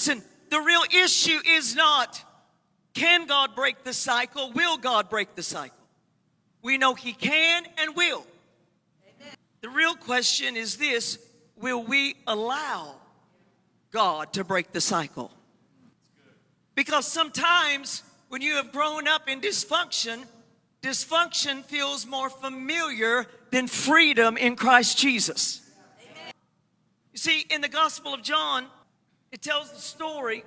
Listen, the real issue is not, can God break the cycle? Will God break the cycle? We know He can and will. Amen. The real question is this: will we allow God to break the cycle? Because sometimes when you have grown up in dysfunction, dysfunction feels more familiar than freedom in Christ Jesus. Amen. You see, in the Gospel of John, it tells the story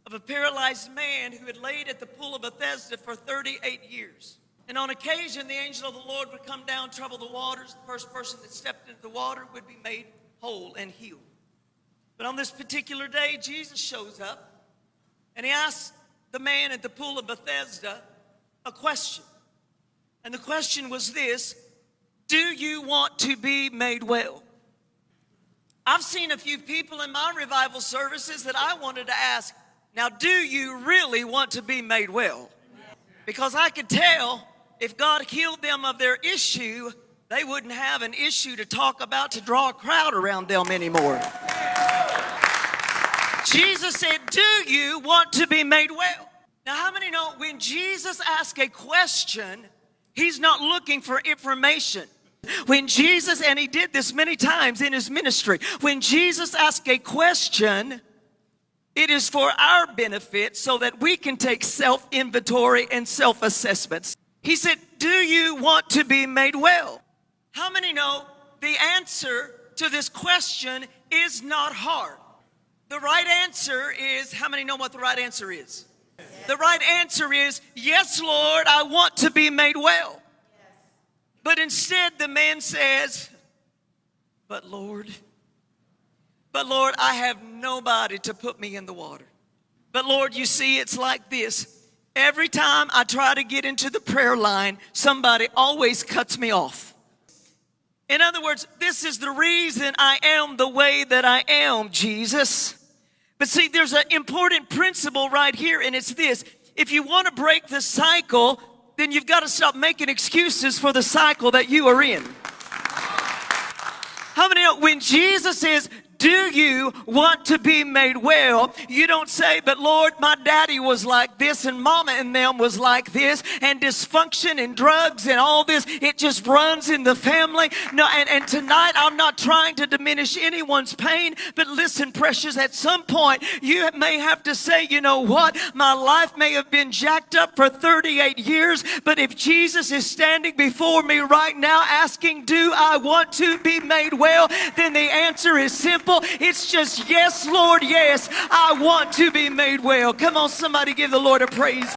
of a paralyzed man who had laid at the pool of Bethesda for 38 years. And on occasion, the angel of the Lord would come down, trouble the waters. The first person that stepped into the water would be made whole and healed. But on this particular day, Jesus shows up, and He asks the man at the pool of Bethesda a question. And the question was this: do you want to be made well? I've seen a few people in my revival services that I wanted to ask, now, do you really want to be made well? Because I could tell if God healed them of their issue, they wouldn't have an issue to talk about to draw a crowd around them anymore. Jesus said, do you want to be made well? Now, how many know when Jesus asks a question, He's not looking for information? When Jesus, and He did this many times in His ministry, when Jesus asked a question, it is for our benefit so that we can take self-inventory and self-assessments. He said, do you want to be made well? How many know the answer to this question is not hard? The right answer is, how many know what the right answer is? The right answer is, yes, Lord, I want to be made well. But instead the man says, but Lord, I have nobody to put me in the water. But Lord, you see, it's like this. Every time I try to get into the prayer line, somebody always cuts me off. In other words, this is the reason I am the way that I am, Jesus. But see, there's an important principle right here, and it's this. If you want to break the cycle, then you've got to stop making excuses for the cycle that you are in. How many know when Jesus says, do you want to be made well? You don't say, but Lord, my daddy was like this and mama and them was like this, and dysfunction and drugs and all this, it just runs in the family. No, and tonight I'm not trying to diminish anyone's pain, but listen, precious, at some point you may have to say, you know what? My life may have been jacked up for 38 years, but if Jesus is standing before me right now asking, do I want to be made well? Then the answer is simple. It's just, yes, Lord, yes, I want to be made well. Come on, somebody give the Lord a praise.